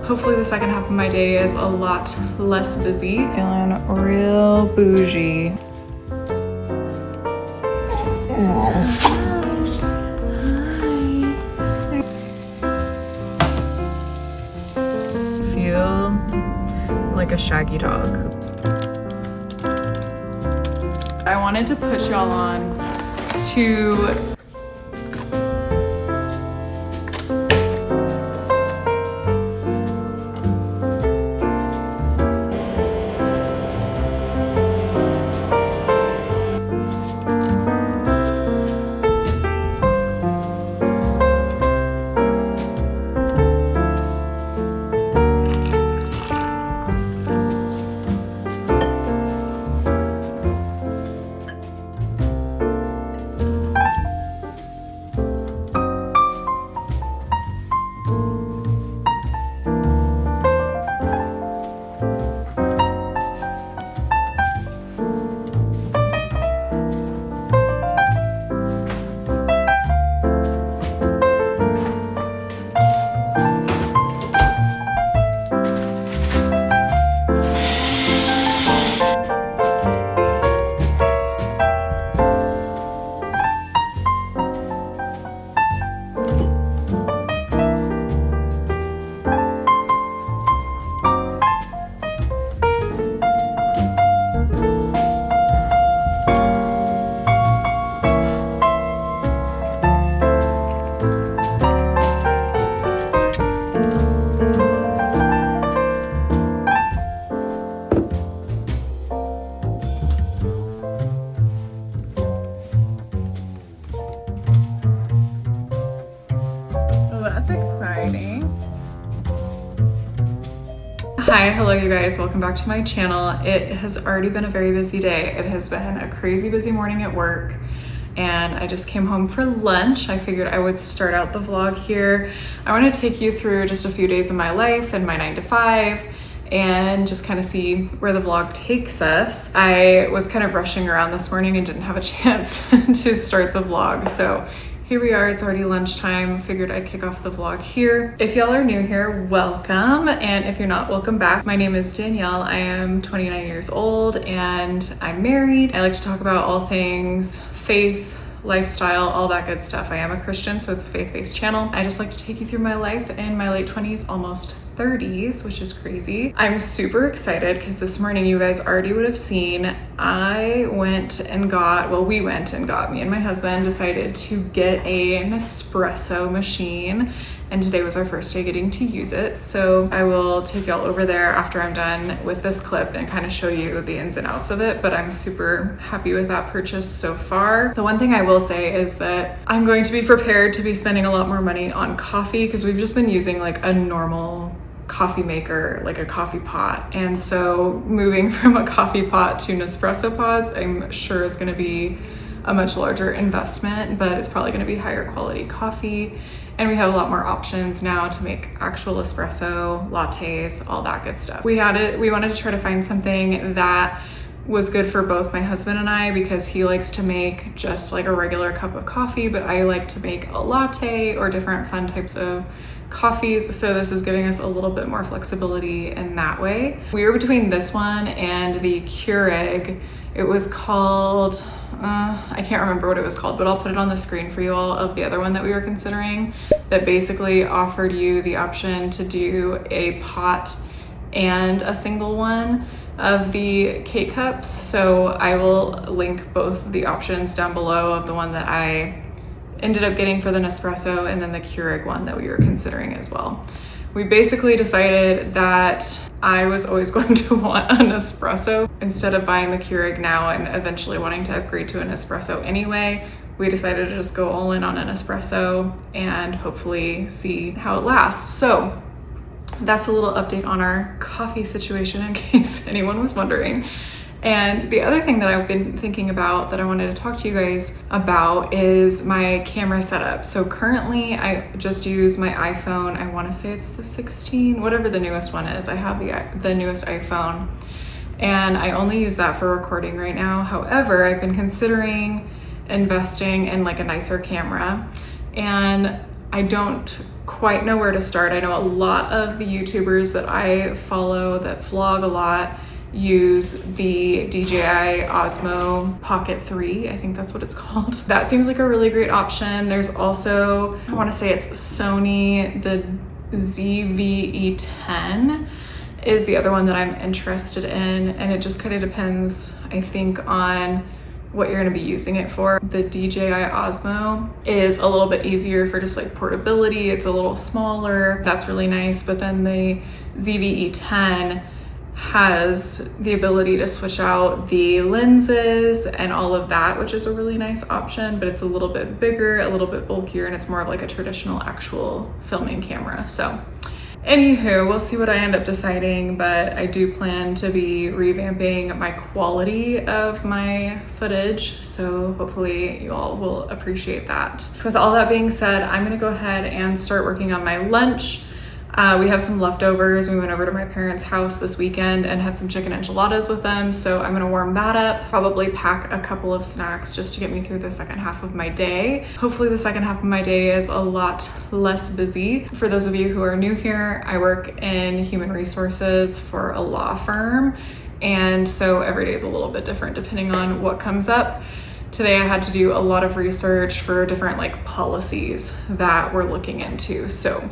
Hopefully the second half of my day is a lot less busy. Feeling real bougie. Feel like a shaggy dog. I wanted to put y'all on to Hi, hello you guys, welcome back to my channel. It has already been a very busy day. It has been a crazy busy morning at work and I just came home for lunch. I figured I would start out the vlog here. I want to take you through just a few days of my life and my 9 to 5 and just kind of see where the vlog takes us. I was kind of rushing around this morning and didn't have a chance to start the vlog, so here we are, it's already lunchtime. Figured I'd kick off the vlog here. If y'all are new here, welcome. And if you're not, welcome back. My name is Danielle. I am 29 years old and I'm married. I like to talk about all things faith, lifestyle, all that good stuff. I am a Christian, so it's a faith-based channel. I just like to take you through my life in my late 20s, almost 30s, which is crazy. I'm super excited because this morning you guys already would have seen, we went and got, me and my husband decided to get a Nespresso machine, and today was our first day getting to use it. So I will take y'all over there after I'm done with this clip and kind of show you the ins and outs of it, but I'm super happy with that purchase so far. The one thing I will say is that I'm going to be prepared to be spending a lot more money on coffee because we've just been using like a normal coffee maker, like a coffee pot. And so moving from a coffee pot to Nespresso pods, I'm sure is gonna be a much larger investment, but it's probably gonna be higher quality coffee. And we have a lot more options now to make actual espresso, lattes, all that good stuff. We wanted to try to find something that was good for both my husband and I because he likes to make just like a regular cup of coffee, but I like to make a latte or different fun types of coffees. So this is giving us a little bit more flexibility in that way. We were between this one and the Keurig. It was called, I can't remember what it was called, but I'll put it on the screen for you all, of the other one that we were considering, that basically offered you the option to do a pot and a single one of the K-cups. So I will link both the options down below of the one that I ended up getting for the Nespresso and then the Keurig one that we were considering as well. We basically decided that I was always going to want an espresso. Instead of buying the Keurig now and eventually wanting to upgrade to an espresso anyway, we decided to just go all in on an espresso and hopefully see how it lasts. So that's a little update on our coffee situation in case anyone was wondering. And the other thing that I've been thinking about that I wanted to talk to you guys about is my camera setup. So currently I just use my iPhone. I want to say it's the 16, whatever the newest one is. I have the newest iPhone and I only use that for recording right now. However, I've been considering investing in like a nicer camera, and I don't quite know where to start. I know a lot of the YouTubers that I follow that vlog a lot use the DJI Osmo Pocket 3. I think that's what it's called. That seems like a really great option. There's also, I want to say it's Sony, the ZV-E10 is the other one that I'm interested in, and it just kind of depends, I think, on what you're going to be using it for. The DJI Osmo is a little bit easier for just like portability. It's a little smaller. That's really nice. But then the ZV-E10 has the ability to switch out the lenses and all of that, which is a really nice option, but it's a little bit bigger, a little bit bulkier, and it's more of like a traditional actual filming camera. So anywho, we'll see what I end up deciding, but I do plan to be revamping my quality of my footage, so hopefully you all will appreciate that. With all that being said, I'm gonna go ahead and start working on my lunch. We have some leftovers. We went over to my parents' house this weekend and had some chicken enchiladas with them, so I'm gonna warm that up, probably pack a couple of snacks just to get me through the second half of my day. Hopefully the second half of my day is a lot less busy. For those of you who are new here, I work in human resources for a law firm, and so every day is a little bit different depending on what comes up. Today I had to do a lot of research for different like policies that we're looking into, so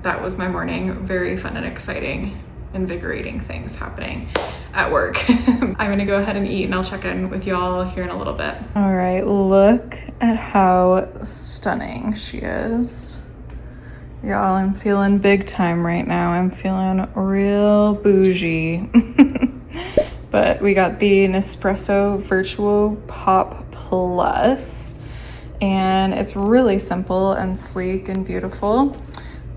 that was my morning. Very fun and exciting, invigorating things happening at work. I'm gonna go ahead and eat and I'll check in with y'all here in a little bit. All right, look at how stunning she is. Y'all, I'm feeling big time right now. I'm feeling real bougie. But we got the Nespresso Virtual Pop Plus, and it's really simple and sleek and beautiful.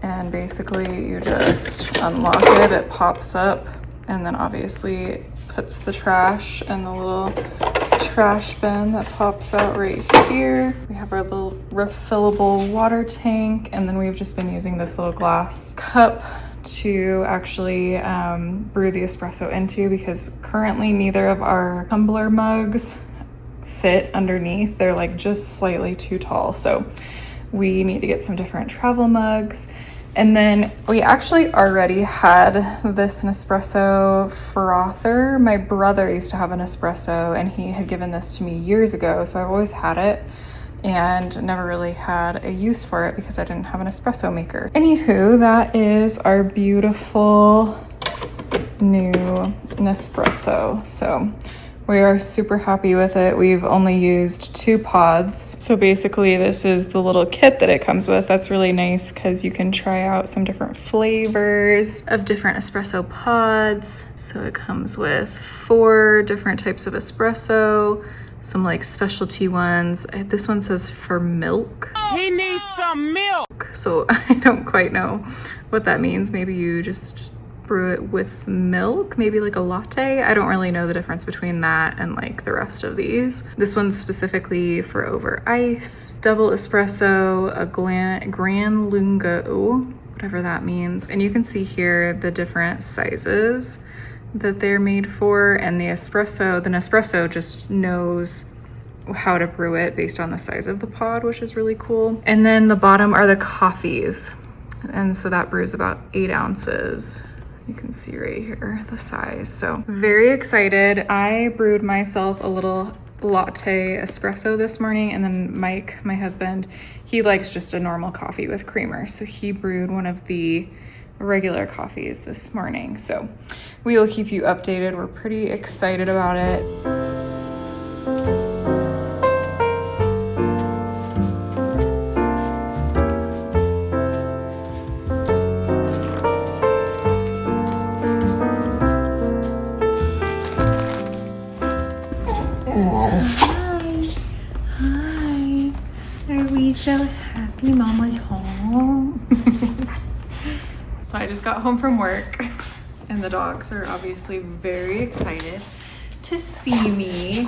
And basically you just unlock it, it pops up, and then obviously it puts the trash in the little trash bin that pops out right here. We have our little refillable water tank, and then we've just been using this little glass cup to actually brew the espresso into, because currently neither of our tumbler mugs fit underneath. They're like just slightly too tall, so we need to get some different travel mugs. And then we actually already had this Nespresso frother. My brother used to have an Nespresso and he had given this to me years ago, so I've always had it and never really had a use for it because I didn't have an espresso maker. Anywho, that is our beautiful new Nespresso. So we are super happy with it. We've only used 2 pods. So basically this is the little kit that it comes with. That's really nice because you can try out some different flavors of different espresso pods. So it comes with 4 different types of espresso, some like specialty ones. This one says for milk. He needs some milk. So I don't quite know what that means. Maybe you just brew it with milk, maybe like a latte. I don't really know the difference between that and like the rest of these. This one's specifically for over ice, double espresso, a gran lungo, whatever that means. And you can see here the different sizes that they're made for, and the Nespresso just knows how to brew it based on the size of the pod, which is really cool. And then the bottom are the coffees, and so that brews about 8 ounces. You can see right here the size. So very excited. I brewed myself a little latte espresso this morning, and then Mike, my husband, he likes just a normal coffee with creamer, so he brewed one of the regular coffees this morning. So we will keep you updated. We're pretty excited about it. So happy Mama's home. So I just got home from work and the dogs are obviously very excited to see me.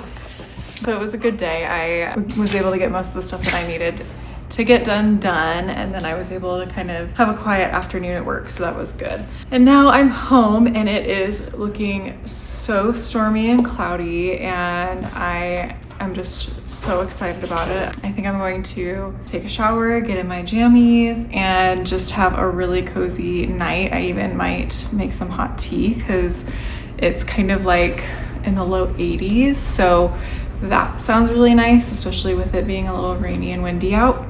So it was a good day. I was able to get most of the stuff that I needed to get done, and then I was able to kind of have a quiet afternoon at work, so that was good. And now I'm home and it is looking so stormy and cloudy, and I I'm just so excited about it. I think I'm going to take a shower, get in my jammies, and just have a really cozy night. I even might make some hot tea because it's kind of like in the low 80s. So that sounds really nice, especially with it being a little rainy and windy out.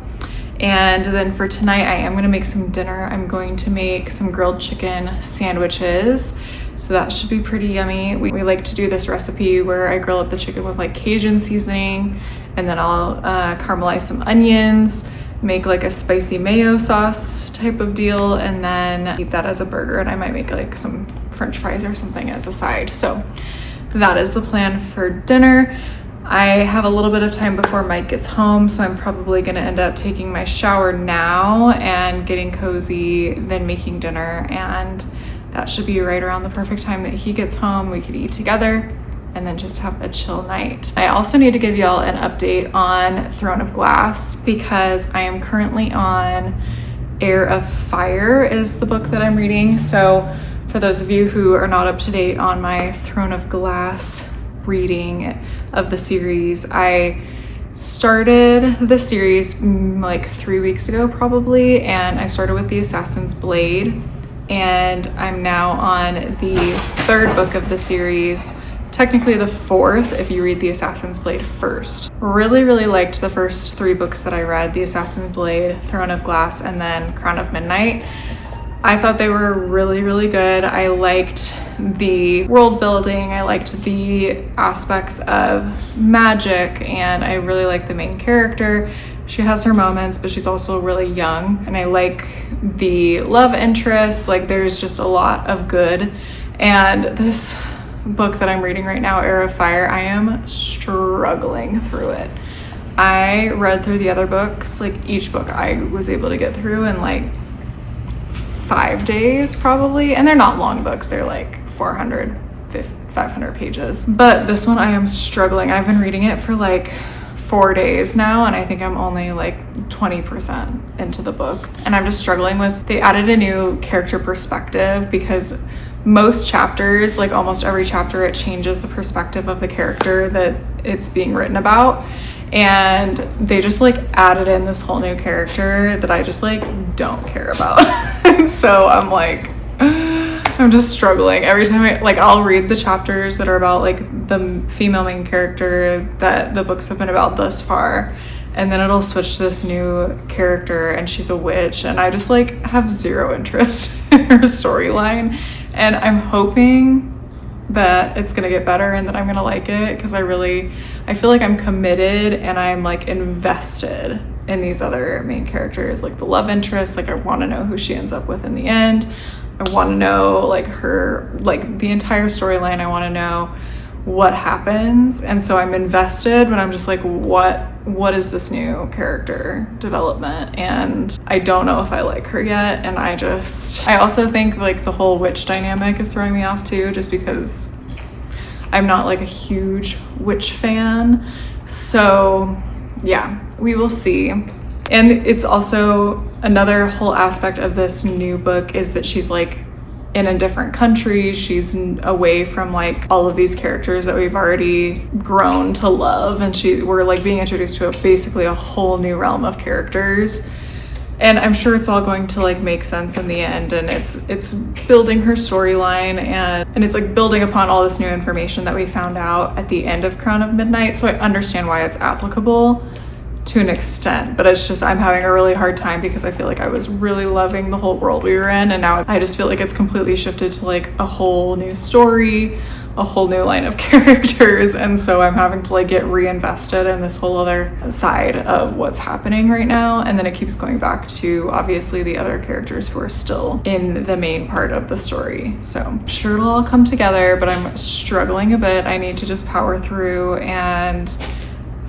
And then for tonight, I am gonna make some dinner. I'm going to make some grilled chicken sandwiches. So that should be pretty yummy. We like to do this recipe where I grill up the chicken with like Cajun seasoning, and then I'll caramelize some onions, make like a spicy mayo sauce type of deal, and then eat that as a burger. And I might make like some French fries or something as a side. So that is the plan for dinner. I have a little bit of time before Mike gets home, so I'm probably gonna end up taking my shower now and getting cozy, then making dinner, and that should be right around the perfect time that he gets home. We could eat together and then just have a chill night. I also need to give y'all an update on Throne of Glass because I am currently on Heir of Fire is the book that I'm reading. So for those of you who are not up to date on my Throne of Glass reading of the series, I started the series like 3 weeks ago probably, and I started with the Assassin's Blade, and I'm now on the 3rd book of the series, technically the 4th if you read the Assassin's Blade first. Really liked the first 3 books that I read, the Assassin's Blade, Throne of Glass, and then Crown of Midnight. I thought they were really good. I liked the world building, I liked the aspects of magic, and I really liked the main character. She has her moments, but she's also really young, and I like the love interest. Like there's just a lot of good. And this book that I'm reading right now, Heir of Fire, I am struggling through it. I read through the other books, like each book I was able to get through in like 5 days probably, and they're not long books, they're like 400, 500 pages. But this one I am struggling. I've been reading it for like 4 days now, and I think I'm only like 20% into the book, and I'm just struggling with, they added a new character perspective because most chapters, like almost every chapter, it changes the perspective of the character that it's being written about, and they just like added in this whole new character that I just like don't care about. So I'm like, I'm just struggling every time I'll read the chapters that are about like the female main character that the books have been about thus far, and then it'll switch to this new character and she's a witch, and I just like have zero interest in her storyline, and I'm hoping that it's gonna get better and that I'm gonna like it because I feel like I'm committed and I'm like invested in these other main characters, like the love interest. Like I want to know who she ends up with in the end. I want to know like her, like the entire storyline. I want to know what happens, and so I'm invested, but I'm just like, what is this new character development? And I don't know if I like her yet, and I also think like the whole witch dynamic is throwing me off too, just because I'm not like a huge witch fan. So yeah, we will see. And it's also another whole aspect of this new book is that she's like in a different country. She's away from like all of these characters that we've already grown to love, and we're like being introduced to basically a whole new realm of characters. And I'm sure it's all going to like make sense in the end, and it's building her storyline, and it's like building upon all this new information that we found out at the end of Crown of Midnight. So I understand why it's applicable to an extent, but it's just I'm having a really hard time because I feel like I was really loving the whole world we were in, and now I just feel like it's completely shifted to like a whole new story, a whole new line of characters, and so I'm having to like get reinvested in this whole other side of what's happening right now, and then it keeps going back to obviously the other characters who are still in the main part of the story. So I'm sure it'll all come together, but I'm struggling a bit. I need to just power through and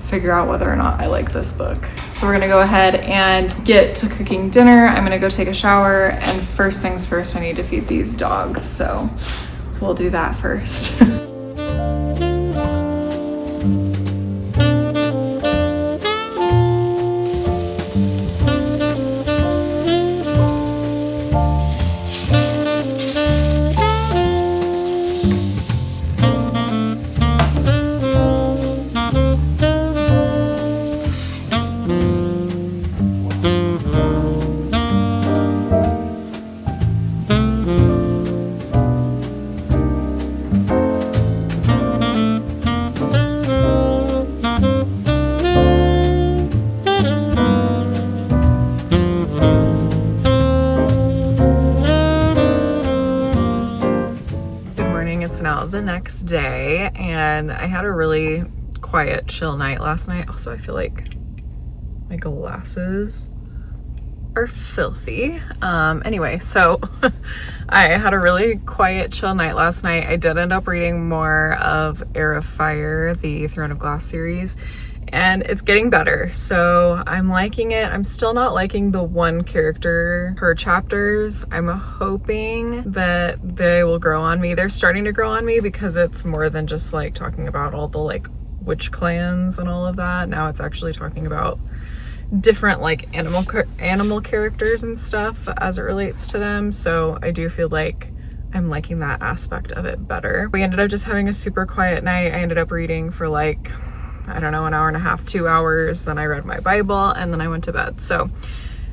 figure out whether or not I like this book. So we're gonna go ahead and get to cooking dinner. I'm gonna go take a shower, and first things first, I need to feed these dogs. So we'll do that first. the next day, and I had a really quiet, chill night last night. Also, I feel like my glasses are filthy. Anyway, so I had a really quiet, chill night last night. I did end up reading more of Heir of Fire, the Throne of Glass series, and it's getting better. So I'm liking it. I'm still not liking the one character per chapters. I'm hoping that they will grow on me. They're starting to grow on me because it's more than just like talking about all the like witch clans and all of that. Now it's actually talking about different like animal characters and stuff as it relates to them. So I do feel like I'm liking that aspect of it better. We ended up just having a super quiet night. I ended up reading for like, I don't know, an hour and a half, 2 hours. Then I read my Bible and then I went to bed. So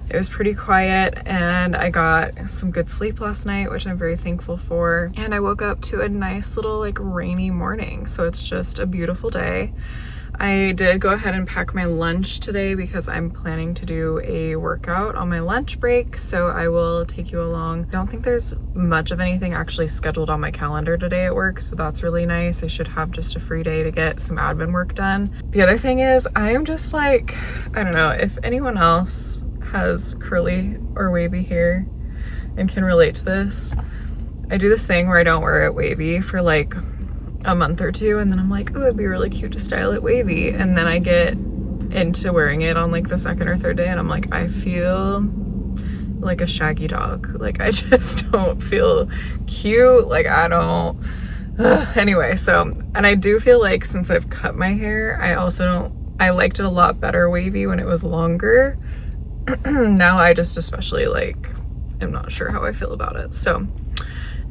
it was pretty quiet and I got some good sleep last night, which I'm very thankful for. And I woke up to a nice little like rainy morning. So it's just a beautiful day. I did go ahead and pack my lunch today because I'm planning to do a workout on my lunch break, so I will take you along. I don't think there's much of anything actually scheduled on my calendar today at work, so that's really nice. I should have just a free day to get some admin work done. The other thing is I'm just like, I don't know if anyone else has curly or wavy hair and can relate to this. I do this thing where I don't wear it wavy for like a month or two, and then I'm like, oh, it'd be really cute to style it wavy, and then I get into wearing it on like the second or third day and I'm like, I feel like a shaggy dog. Like I just don't feel cute. Like I don't anyway, so, and I do feel like since I've cut my hair, I liked it a lot better wavy when it was longer. Now I just especially like am not sure how I feel about it. So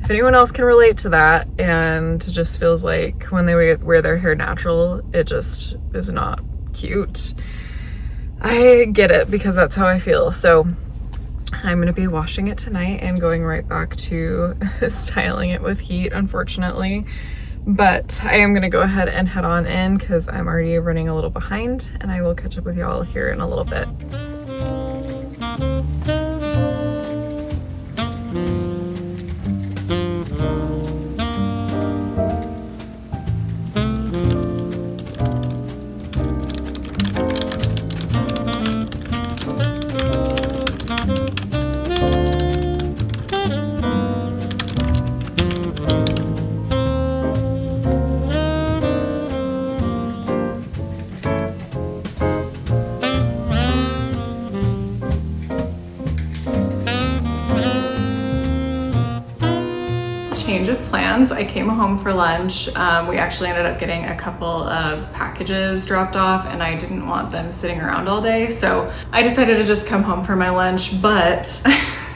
if anyone else can relate to that and just feels like when they wear their hair natural, it just is not cute, I get it because that's how I feel. So I'm going to be washing it tonight and going right back to styling it with heat, unfortunately. But I am going to go ahead and head on in because I'm already running a little behind, and I will catch up with y'all here in a little bit. Change of plans. I came home for lunch. We actually ended up getting a couple of packages dropped off and I didn't want them sitting around all day. So I decided to just come home for my lunch, but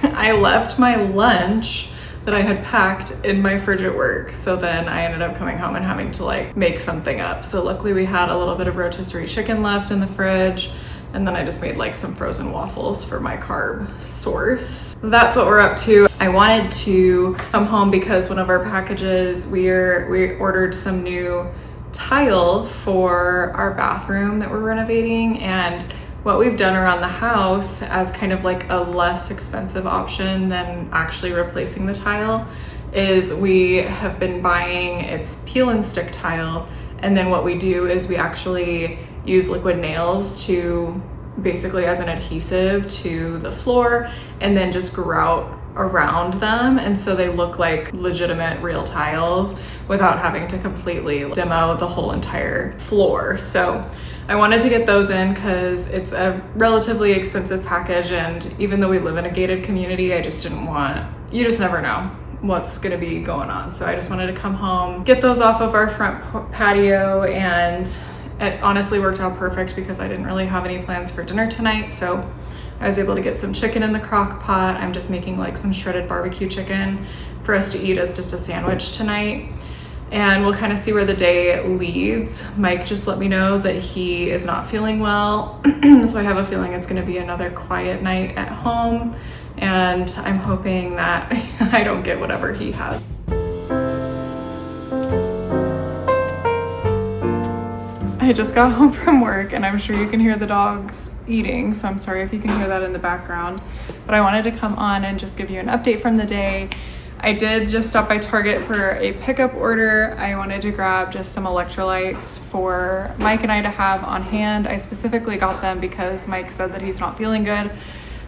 I left my lunch that I had packed in my fridge at work. So then I ended up coming home and having to like make something up. So luckily we had a little bit of rotisserie chicken left in the fridge. And then I just made like some frozen waffles for my carb source. That's what we're up to. I wanted to come home because one of our packages, we ordered some new tile for our bathroom that we're renovating. And what we've done around the house as kind of like a less expensive option than actually replacing the tile is we have been buying its peel and stick tile. And then what we do is we actually use liquid nails to basically as an adhesive to the floor and then just grout around them, and so they look like legitimate real tiles without having to completely demo the whole entire floor. So I wanted to get those in because it's a relatively expensive package, and even though we live in a gated community, I just didn't want, you just never know what's going to be going on. So I just wanted to come home, get those off of our front patio, and it honestly worked out perfect because I didn't really have any plans for dinner tonight. So I was able to get some chicken in the crock pot. I'm just making like some shredded barbecue chicken for us to eat as just a sandwich tonight. And we'll kind of see where the day leads. Mike just let me know that he is not feeling well. So I have a feeling it's going to be another quiet night at home. And I'm hoping that I don't get whatever he has. I just got home from work and I'm sure you can hear the dogs eating, so I'm sorry if you can hear that in the background. But I wanted to come on and just give you an update from the day. I did just stop by Target for a pickup order. I wanted to grab just some electrolytes for Mike and I to have on hand. I specifically got them because Mike said that he's not feeling good.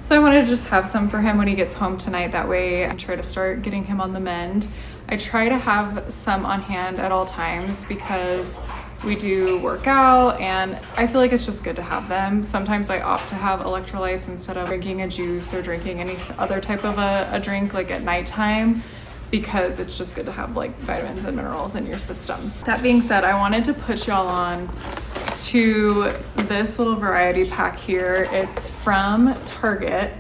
So I wanted to just have some for him when he gets home tonight. That way I try to start getting him on the mend. I try to have some on hand at all times because we do work out and I feel like it's just good to have them. Sometimes I opt to have electrolytes instead of drinking a juice or drinking any other type of a drink like at nighttime, because it's just good to have like vitamins and minerals in your systems. That being said, I wanted to put y'all on to this little variety pack here. It's from Target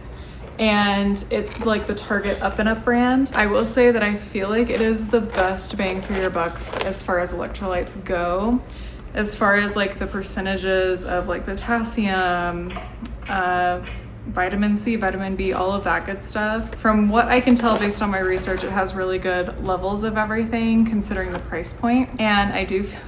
and it's like the Target Up and Up brand. I will say that I feel like it is the best bang for your buck as far as electrolytes go. As far as like the percentages of like potassium, vitamin C, vitamin B, all of that good stuff. From what I can tell based on my research, it has really good levels of everything considering the price point. And I do feel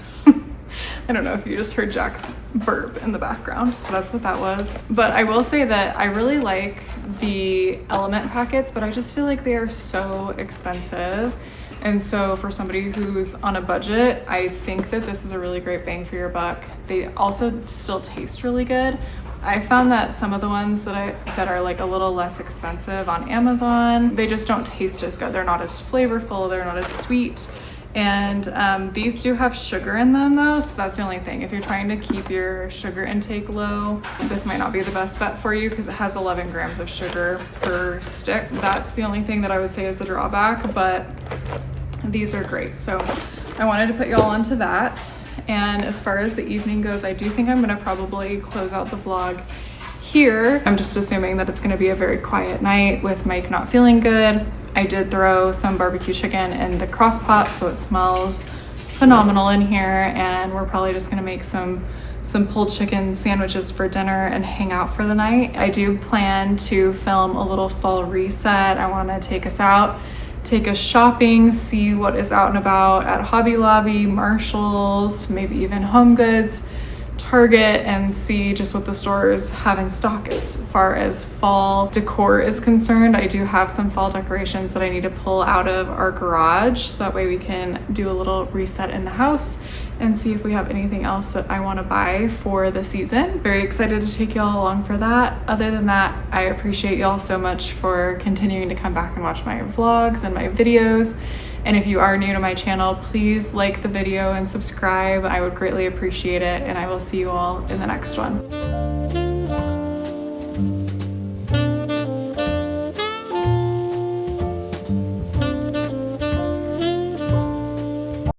I don't know if you just heard Jack's burp in the background, so that's what that was. But I will say that I really like the element packets, but I just feel like they are so expensive. And so for somebody who's on a budget, I think that this is a really great bang for your buck. They also still taste really good. I found that some of the ones that are like a little less expensive on Amazon, they just don't taste as good. They're not as flavorful, they're not as sweet. And these do have sugar in them though, so that's the only thing. If you're trying to keep your sugar intake low, this might not be the best bet for you because it has 11 grams of sugar per stick. That's the only thing that I would say is the drawback, but these are great. So I wanted to put y'all onto that. And as far as the evening goes, I do think I'm gonna probably close out the vlog here. I'm just assuming that it's gonna be a very quiet night with Mike not feeling good. I did throw some barbecue chicken in the crock pot, so it smells phenomenal in here, and we're probably just gonna make some pulled chicken sandwiches for dinner and hang out for the night. I do plan to film a little fall reset. I wanna take us out, take us shopping, see what is out and about at Hobby Lobby, Marshall's, maybe even Home Goods, Target, and see just what the stores have in stock. As far as fall decor is concerned, I do have some fall decorations that I need to pull out of our garage, so that way we can do a little reset in the house and see if we have anything else that I want to buy for the season. Very excited to take y'all along for that. Other than that, I appreciate y'all so much for continuing to come back and watch my vlogs and my videos. And if you are new to my channel, please like the video and subscribe. I would greatly appreciate it, and I will see you all in the next one.